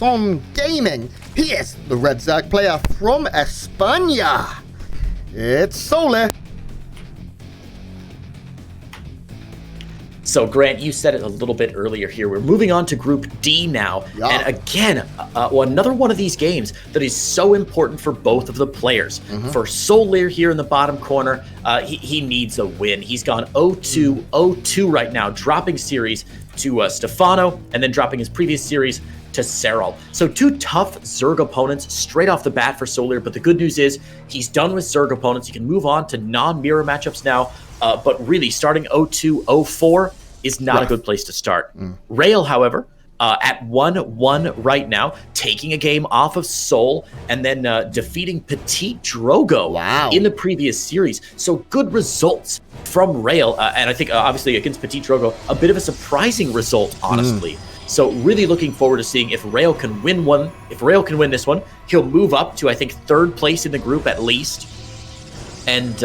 Son Gaming. He is the Red Zerg player from España. It's SouLeer. So, Grant, you said it a little bit earlier here. We're moving on to Group D now. Yeah. And again, another one of these games that is so important for both of the players. For SouLeer here in the bottom corner, he needs a win. He's gone 0-2 right now, dropping series to Stefano, and then dropping his previous series to Serral. So 2 tough Zerg opponents straight off the bat for SouLeer, but the good news is he's done with Zerg opponents. He can move on to non-mirror matchups now, but really starting 0-2, 0-4 is not a good place to start. Rail, however, at 1-1 right now, taking a game off of Soul and then defeating Petit Drogo in the previous series. So good results from Rail, and I think obviously against Petit Drogo, a bit of a surprising result, honestly. So really looking forward to seeing if Rail can win one. If Rail can win this one, he'll move up to, I think, 3rd place in the group at least. And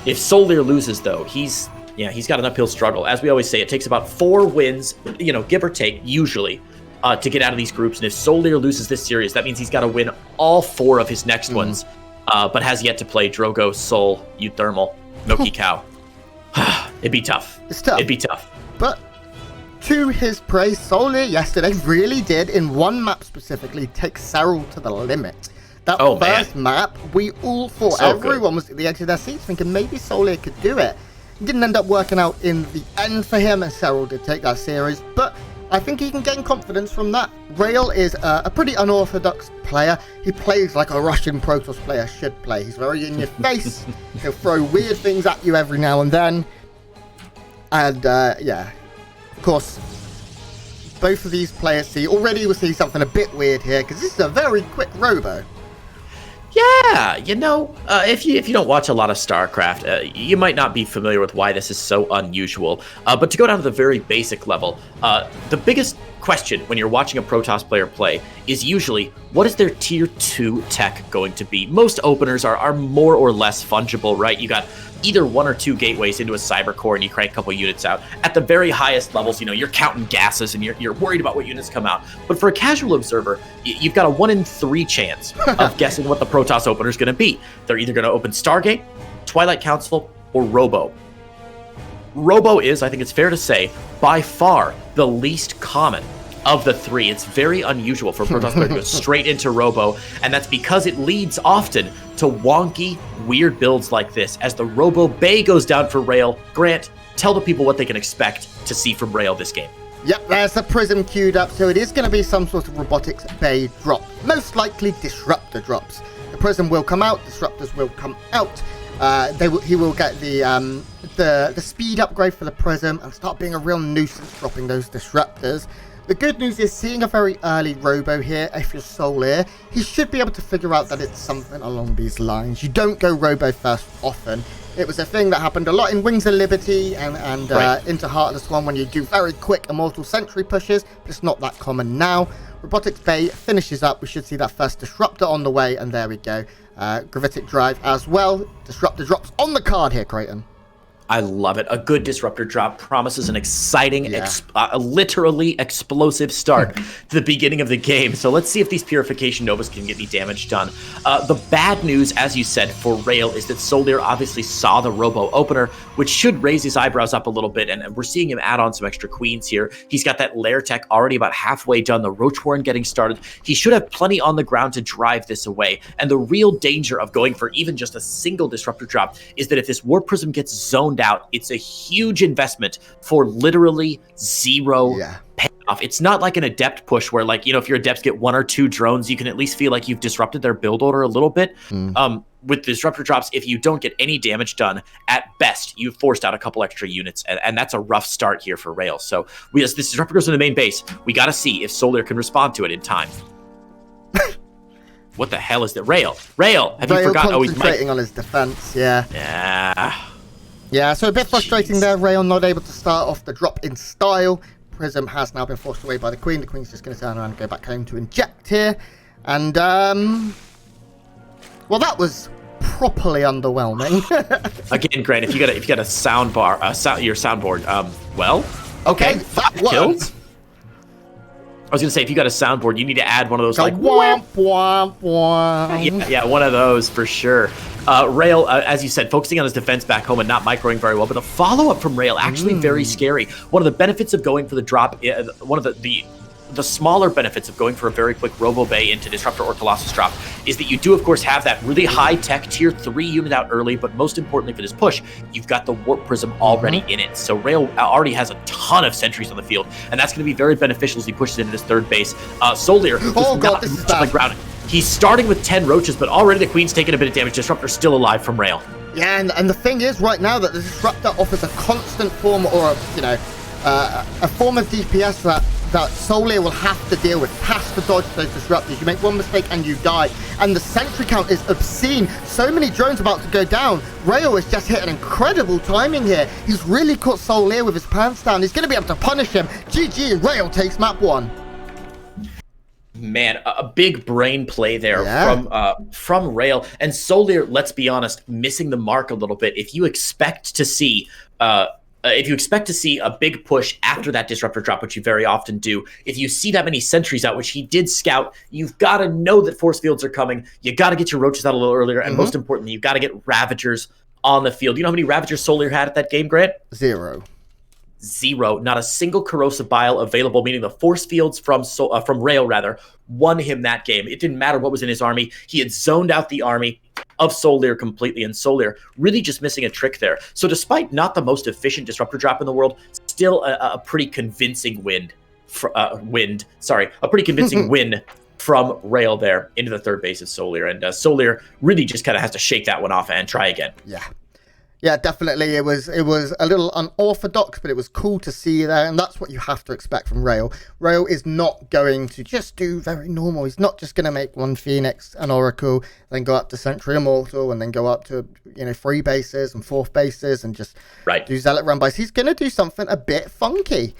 if SouLeer loses, though, he's got an uphill struggle. As we always say, it takes about 4 wins, give or take, usually, to get out of these groups. And if SouLeer loses this series, that means he's got to win all 4 of his next ones, but has yet to play Drogo, Soul, Euthermal, Noki Cow. It'd be tough. It's tough. It'd be tough. But to his praise, SouLeer yesterday really did, in one map specifically, take Serral to the limit. That first map, we all thought, everyone was at the edge of their seats thinking maybe SouLeer could do it. It didn't end up working out in the end for him, and Serral did take that series, but I think he can gain confidence from that. Rail is a pretty unorthodox player. He plays like a Russian Protoss player should play. He's very in your face. He'll throw weird things at you every now and then. And of course, both of these players already will see something a bit weird here, because this is a very quick robo. Yeah, if you don't watch a lot of StarCraft, you might not be familiar with why this is so unusual. But to go down to the very basic level, the biggest question when you're watching a Protoss player play is usually, what is their tier 2 tech going to be? Most openers are more or less fungible, right? You got either 1 or 2 gateways into a cyber core and you crank a couple units out. At the very highest levels, you're counting gases and you're worried about what units come out. But for a casual observer, you've got a 1 in 3 chance of guessing what the Protoss opener is going to be. They're either going to open Stargate, Twilight Council, or Robo. Robo is, I think it's fair to say, by far the least common of the 3. It's very unusual for a Protoss player to go straight into Robo, and that's because it leads often to wonky, weird builds like this. As the Robo Bay goes down for Rail, Grant, tell the people what they can expect to see from Rail this game. Yep, there's the Prism queued up, so it is going to be some sort of Robotics Bay drop. Most likely Disruptor drops. The Prism will come out, Disruptors will come out. He will get the speed upgrade for the Prism and start being a real nuisance dropping those Disruptors. The good news is, seeing a very early Robo here, if you're SouLeer, he should be able to figure out that it's something along these lines. You don't go Robo first often. It was a thing that happened a lot in Wings of Liberty and into Heartless 1 when you do very quick Immortal Sentry pushes, but it's not that common now. Robotics Bay finishes up. We should see that first Disruptor on the way, and there we go. Gravitic Drive as well. Disruptor drops on the card here, Creighton. I love it. A good Disruptor drop promises an exciting, literally explosive start to the beginning of the game. So let's see if these Purification Novas can get any damage done. The bad news, as you said, for Rail is that SouLeer obviously saw the Robo opener, which should raise his eyebrows up a little bit, and we're seeing him add on some extra queens here. He's got that Lair tech already about halfway done, the Roach Warren getting started. He should have plenty on the ground to drive this away, and the real danger of going for even just a single Disruptor drop is that if this War Prism gets zoned out, it's a huge investment for literally zero payoff. It's not like an Adept push where, like, if your Adepts get 1 or 2 drones, you can at least feel like you've disrupted their build order a little bit. With Disruptor drops, if you don't get any damage done, at best, you've forced out a couple extra units, and that's a rough start here for Rail. So as this Disruptor goes to the main base, we got to see if SouLeer can respond to it in time. What the hell is that? Rail, have you forgotten? Rail concentrating on his defense, Yeah, so a bit frustrating there. Rail not able to start off the drop in style. Prism has now been forced away by the Queen. The Queen's just going to turn around and go back home to inject here. And, well, that was properly underwhelming. Again, Grant, if you got a sound bar, your soundboard, well, okay, that killed. was going to say, if you got a soundboard, you need to add one of those, like, womp, womp, womp. Yeah, one of those for sure. Rail, as you said, focusing on his defense back home and not microing very well, but the follow-up from Rail, actually very scary. One of the benefits of going for the drop, one of the smaller benefits of going for a very quick Robo Bay into Disruptor or Colossus drop is that you do, of course, have that really high-tech Tier 3 unit out early, but most importantly for this push, you've got the Warp Prism already in it. So Rail already has a ton of sentries on the field, and that's going to be very beneficial as he pushes into this third base. SouLeer, this is bad. On the ground. He's starting with 10 roaches, but already the Queen's taking a bit of damage. Disruptor's still alive from Rail. Yeah, and the thing is, right now, that the Disruptor offers a constant form, or a form of DPS that SouLeer will have to deal with, has to dodge those Disruptors. You make one mistake and you die. And the sentry count is obscene. So many drones about to go down. Rail has just hit an incredible timing here. He's really caught SouLeer with his pants down. He's going to be able to punish him. GG, and Rail takes map 1. Man, a big brain play there from Rail. And SouLeer, let's be honest, missing the mark a little bit. If you expect to see a big push after that Disruptor drop, which you very often do, if you see that many sentries out, which he did scout, you've got to know that force fields are coming. You got to get your roaches out a little earlier, and most importantly, you've got to get Ravagers on the field. You know how many Ravagers SouLeer had at that game, Grant? 0. Not a single corrosive bile available, meaning the force fields from Rail won him that game. It didn't matter what was in his army. He had zoned out the army of SouLeer completely, and SouLeer really just missing a trick there. So despite not the most efficient Disruptor drop in the world, still a pretty convincing win from Rail there into the third base of SouLeer. And SouLeer really just kind of has to shake that one off and try again. Yeah, definitely. It was a little unorthodox, but it was cool to see there, and that's what you have to expect from Rail. Rail is not going to just do very normal. He's not just going to make one Phoenix, an Oracle, then go up to Sentry Immortal, and then go up to 3 bases and 4th bases, and just do Zealot run bys. He's going to do something a bit funky.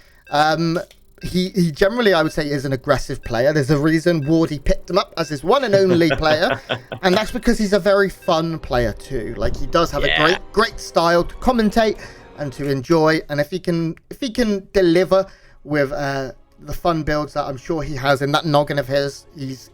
He generally, I would say, is an aggressive player. There's a reason Wardy picked him up as his one and only player, and that's because he's a very fun player too. Like, he does have a great style to commentate and to enjoy, and if he can deliver with the fun builds that I'm sure he has in that noggin of his, he's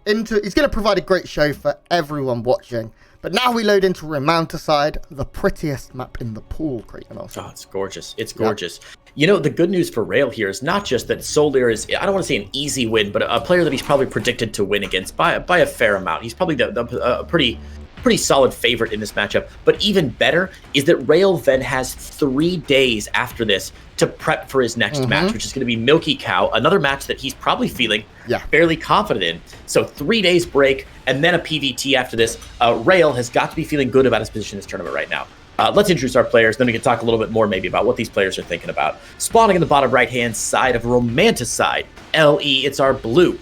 going to provide a great show for everyone watching. But now we load into Romanticide, the prettiest map in the pool, Creighton. Oh, it's gorgeous. It's gorgeous. Yep. The good news for Rail here is not just that SouLeer is, I don't want to say an easy win, but a player that he's probably predicted to win against by a fair amount. He's probably a pretty solid favorite in this matchup. But even better is that Rail then has 3 days after this to prep for his next match, which is going to be Milky Cow, another match that he's probably feeling fairly confident in. So 3 days break, and then a PVT after this. Rail has got to be feeling good about his position in this tournament right now. Let's introduce our players, then we can talk a little bit more maybe about what these players are thinking about. Spawning in the bottom right-hand side of Romanticide, LE, it's our blue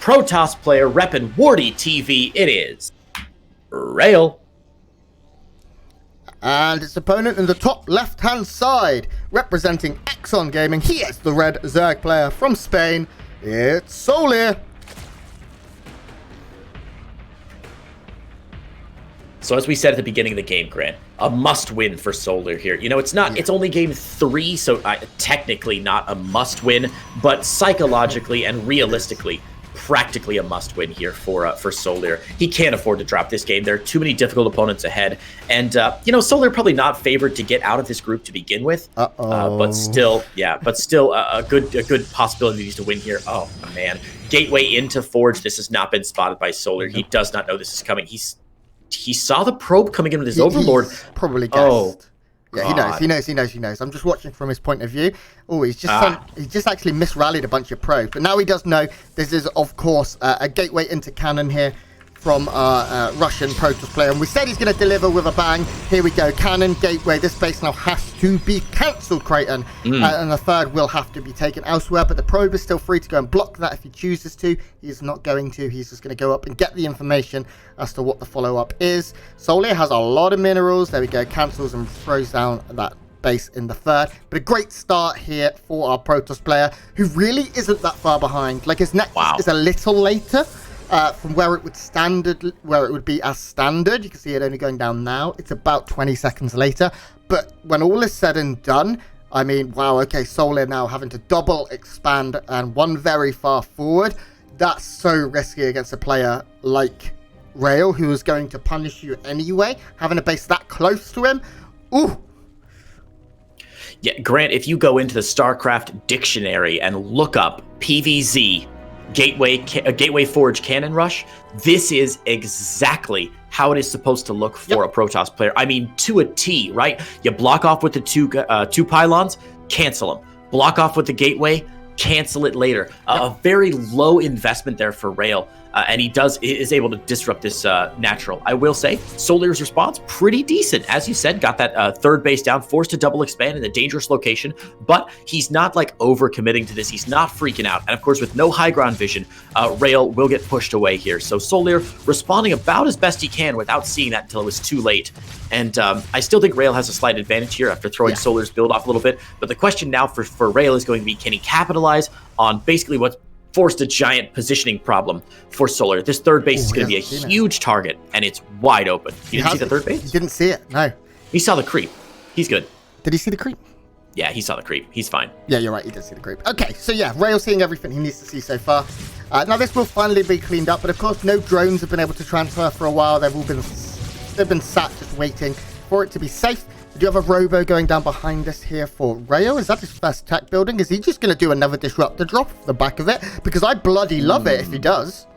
Protoss player reppin' Wardy TV, it is Rail. And its opponent in the top left-hand side, representing Exxon Gaming, he is the red Zerg player from Spain, it's SouLeer. So as we said at the beginning of the game, Grant, a must-win for SouLeer here. It's not. It's only game 3, so technically not a must-win, but psychologically and realistically, practically a must-win here for SouLeer. He can't afford to drop this game. There are too many difficult opponents ahead, and SouLeer probably not favored to get out of this group to begin with. But still a good possibility to win here. Oh man, gateway into Forge. This has not been spotted by SouLeer. He does not know this is coming. He saw the probe coming in with his Overlord. He's probably guessed. Yeah, he knows. I'm just watching from his point of view. Oh, he's just actually misrallied a bunch of probes. But now he does know this is, of course, a gateway into cannon here from our Russian Protoss player. And we said he's going to deliver with a bang. Here we go. Cannon, gateway. This base now has to be cancelled, Creighton. And the third will have to be taken elsewhere. But the probe is still free to go and block that if he chooses to. He's not going to. He's just going to go up and get the information as to what the follow-up is. SouLeer has a lot of minerals. There we go. Cancels and throws down that base in the third. But a great start here for our Protoss player, who really isn't that far behind. Like, his next is a little later. From where it would be as standard. You can see it only going down now. It's about 20 seconds later. But when all is said and done, I mean, wow, okay, SouLeer now having to double expand and one very far forward. That's so risky against a player like Rail, who is going to punish you anyway. Having a base that close to him, ooh. Yeah, Grant, if you go into the StarCraft dictionary and look up PVZ, Gateway Forge Cannon Rush, this is exactly how it is supposed to look for a Protoss player. I mean, to a T, right? You block off with the two pylons, cancel them. Block off with the gateway, cancel it later. A very low investment there for Rail. And he is able to disrupt this natural. I will say, SouLeer's response, pretty decent. As you said, got that third base down, forced to double expand in a dangerous location, but he's not like over committing to this. He's not freaking out. And of course, with no high ground vision, Rail will get pushed away here. So SouLeer responding about as best he can without seeing that until it was too late. And I still think Rail has a slight advantage here after throwing SouLeer's build off a little bit. But the question now for Rail is going to be, can he capitalize on basically what's forced a giant positioning problem for SouLeer? This third base is going to be a huge target, and it's wide open. You didn't see the third base? He didn't see it, no. He saw the creep. He's good. Did he see the creep? Yeah, he saw the creep. He's fine. Yeah, you're right. He did see the creep. Okay, so yeah, Rail seeing everything he needs to see so far. Now this will finally be cleaned up, but of course no drones have been able to transfer for a while. They've been sat just waiting for it to be safe. Do you have a robo going down behind us here for Rail? Is that his first tech building? Is he just going to do another disruptor drop off the back of it? Because I bloody love it if he does.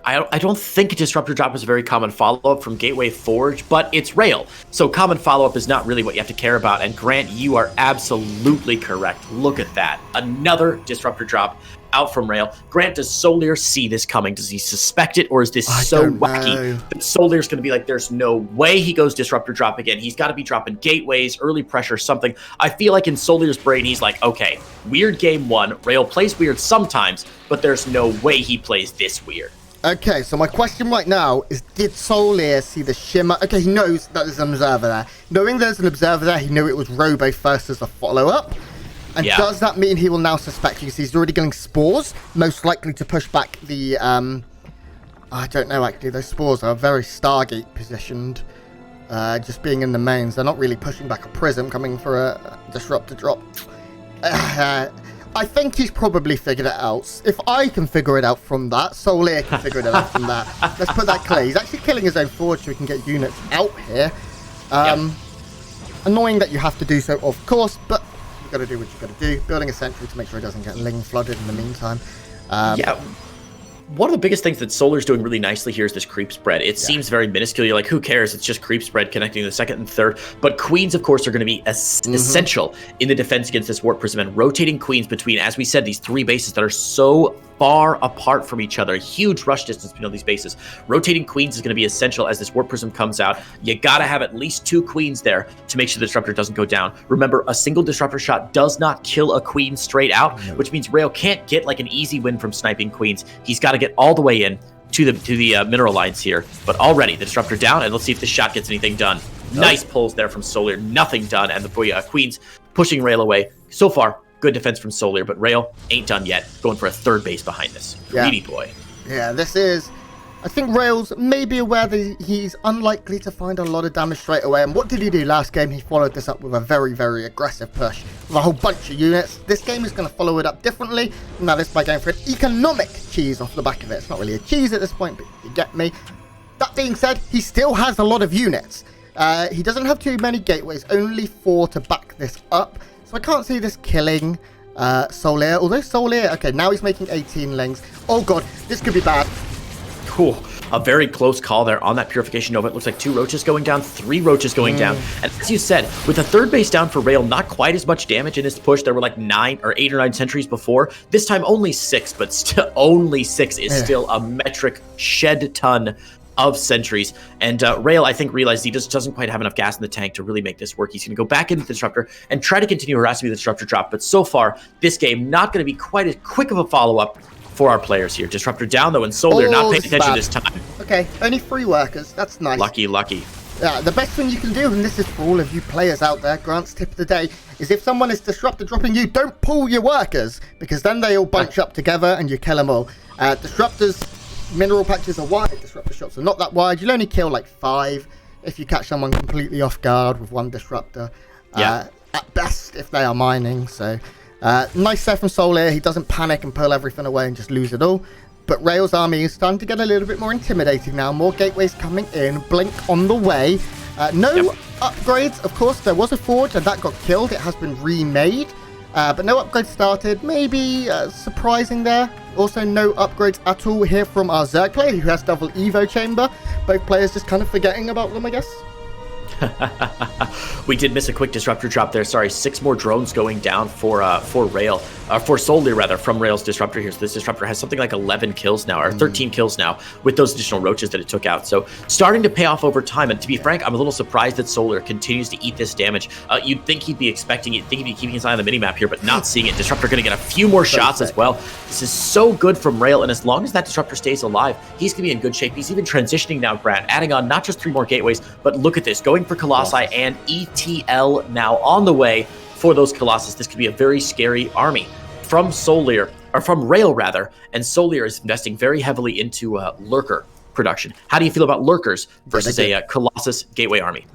I don't think a disruptor drop is a very common follow-up from Gateway Forge, but it's Rail. So common follow-up is not really what you have to care about. And Grant, you are absolutely correct. Look at that. Another disruptor drop out from Rail. Grant, does SouLeer see this coming? Does he suspect it, or is this so wacky that SouLeer's going to be like, there's no way he goes disruptor drop again? He's got to be dropping gateways, early pressure, something. I feel like in SouLeer's brain, he's like, okay, weird game one. Rail plays weird sometimes, but there's no way he plays this weird. Okay, so my question right now is, did SouLeer see the shimmer? Okay, he knows that there's an observer there. Knowing there's an observer there, he knew it was Robo first as a follow-up. And does that mean he will now suspect? Because he's already getting spores, most likely to push back the, I don't know, actually. Those spores are very Stargate positioned. Just being in the mains. They're not really pushing back a prism coming for a disruptor drop. I think he's probably figured it out. If I can figure it out from that, SouLeer can figure it out from that. Let's put that clear. He's actually killing his own forge so he can get units out here. Annoying that you have to do so, of course, but got to do what you got to do. Building a sentry to make sure it doesn't get Ling flooded in the meantime. One of the biggest things that SouLeer's doing really nicely here is this creep spread. It seems very minuscule. You're like, who cares? It's just creep spread connecting the second and third. But queens, of course, are going to be essential in the defense against this warp prism, and rotating queens between, as we said, these three bases that are so far apart from each other. Huge rush distance between all these bases. Rotating queens is going to be essential as this warp prism comes out. You got to have at least two queens there to make sure the disruptor doesn't go down. Remember, a single disruptor shot does not kill a queen straight out, which means Rail can't get like an easy win from sniping queens. He's got to get all the way in to the mineral lines here. But already the disruptor down, and let's see if the shot gets anything done. Nice pulls there from SouLeer. Nothing done, and the queens pushing Rail away. So far, good defense from SouLeer, but Rail ain't done yet. Going for a third base behind this. Greedy boy. Yeah, this is... I think Rail's maybe aware that he's unlikely to find a lot of damage straight away. And what did he do last game? He followed this up with a very, very aggressive push with a whole bunch of units. This game is going to follow it up differently. And that is by going for an economic cheese off the back of it. It's not really a cheese at this point, but you get me. That being said, he still has a lot of units. He doesn't have too many gateways, only 4 to back this up. So I can't see this killing SouLeer. Although SouLeer, okay, now he's making 18 lings. Oh god, this could be bad. Cool. A very close call there on that Purification Nova. It looks like 2 roaches going down, 3 roaches going down. And as you said, with the third base down for Rail, not quite as much damage in this push. There were like 8 or 9 sentries before. This time only 6, but still only 6 is still a metric shed ton of sentries. And Rail, I think, realized he just doesn't quite have enough gas in the tank to really make this work. He's going to go back into the Disruptor and try to continue harassing the Disruptor drop. But so far, this game not going to be quite as quick of a follow-up for our players here. Disruptor down, though, and SouLeer not paying attention this time. Okay, only 3 workers. That's nice. Lucky. Yeah, the best thing you can do, and this is for all of you players out there, Grant's tip of the day, is if someone is Disruptor dropping you, don't pull your workers, because then they all bunch up together and you kill them all. Disruptors, mineral patches are wide, Disruptor shots are not that wide. You'll only kill like 5 if you catch someone completely off guard with 1 Disruptor. at best if they are mining. So nice set from SouLeer. He doesn't panic and pull everything away and just lose it all. But Rail's army is starting to get a little bit more intimidating now. More gateways coming in. Blink on the way. No upgrades, of course. There was a forge and that got killed. It has been remade. But no upgrades started. Maybe surprising there. Also, no upgrades at all here from our Zerg player, who has double Evo chamber. Both players just kind of forgetting about them, I guess. We did miss a quick disruptor drop there. Sorry, 6 more drones going down for Rail, for SouLeer rather, from Rail's disruptor here. So this disruptor has something like 11 kills now, or 13 kills now, with those additional roaches that it took out. So starting to pay off over time. And to be frank, I'm a little surprised that SouLeer continues to eat this damage. You'd think he'd be expecting it, you'd think he'd be keeping his eye on the minimap here, but not seeing it. Disruptor going to get a few more shots as well. This is so good from Rail, and as long as that disruptor stays alive, he's going to be in good shape. He's even transitioning now, Grant, adding on not just 3 more gateways, but look at this, going for Colossi and ETL now on the way for those Colossus. This could be a very scary army from SouLeer, or from Rail rather, and SouLeer is investing very heavily into lurker production. How do you feel about lurkers versus a Colossus gateway army?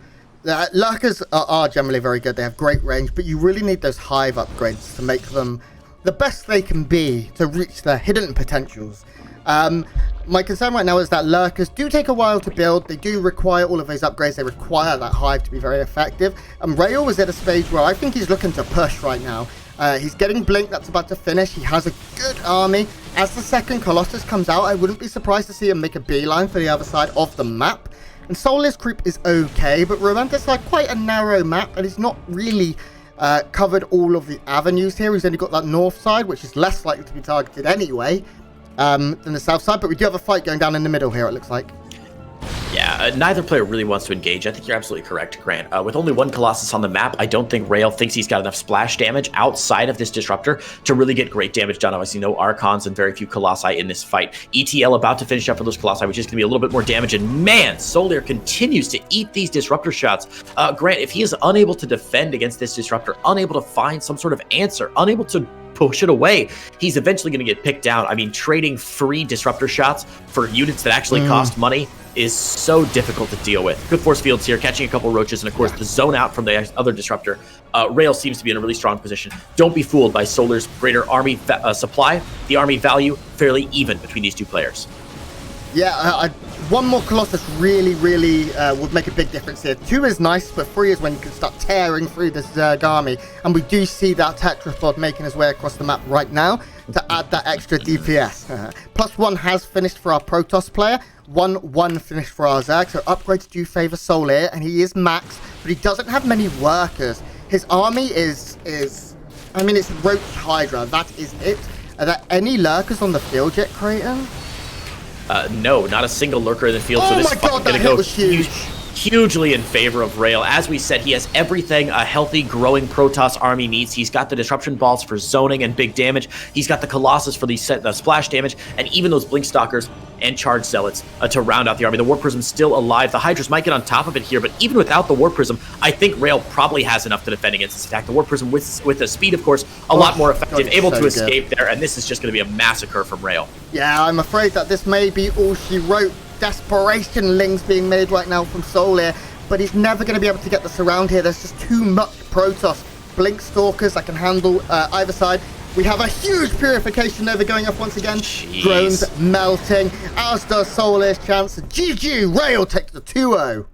Lurkers are generally very good. They have great range, but you really need those hive upgrades to make them the best they can be to reach their hidden potentials. My concern right now is that lurkers do take a while to build. They do require all of those upgrades. They require that hive to be very effective. And Rail was at a stage where I think he's looking to push right now. He's getting Blink, that's about to finish. He has a good army. As the second Colossus comes out, I wouldn't be surprised to see him make a beeline for the other side of the map. And SouLeer's creep is okay, but remember, it's like quite a narrow map, and he's not really covered all of the avenues here. He's only got that north side, which is less likely to be targeted anyway than the south side, but we do have a fight going down in the middle here, it looks like. Yeah, neither player really wants to engage. I think you're absolutely correct, Grant. With only 1 Colossus on the map, I don't think Rail thinks he's got enough splash damage outside of this disruptor to really get great damage done. Obviously, no Archons and very few Colossi in this fight. ETL about to finish up for those Colossi, which is going to be a little bit more damage. And man, SouLeer continues to eat these disruptor shots. Grant, if he is unable to defend against this disruptor, unable to find some sort of answer, unable to push it away, he's eventually going to get picked down. I mean, trading free disruptor shots for units that actually cost money is so difficult to deal with. Good force fields here, catching a couple roaches, and of course the zone out from the other disruptor. Rail seems to be in a really strong position. Don't be fooled by SouLeer's greater army supply. The army value fairly even between these 2 players. Yeah, 1 more Colossus really would make a big difference here. 2 is nice, but 3 is when you can start tearing through this Zerg army. And we do see that tetrapod making his way across the map right now to add that extra DPS. +1 has finished for our Protoss player. 1 finished for our Zerg, so upgrades do favor SouLeer, and he is maxed, but he doesn't have many workers. His army is I mean, it's Roach Hydra, that is it. Are there any lurkers on the field yet, Creighton? No, not a single lurker in the field. Oh so this my god, that hit was huge. Hugely in favor of Rail. As we said, he has everything a healthy, growing Protoss army needs. He's got the disruption balls for zoning and big damage. He's got the Colossus for the splash damage, and even those Blink Stalkers and Charge Zealots to round out the army. The War Prism's still alive. The Hydras might get on top of it here, but even without the War Prism, I think Rail probably has enough to defend against this attack. The War Prism with the speed, of course, a lot more effective, able to escape there, and this is just going to be a massacre from Rail. Yeah, I'm afraid that this may be all she wrote. Desperation lings being made right now from SouLeer, but he's never going to be able to get this around here. There's just too much Protoss. Blink Stalkers that can handle either side. We have a huge Purification Nova going up once again. Jeez. Drones melting, as does SouLeer's chance. GG, Rail takes the 2-0.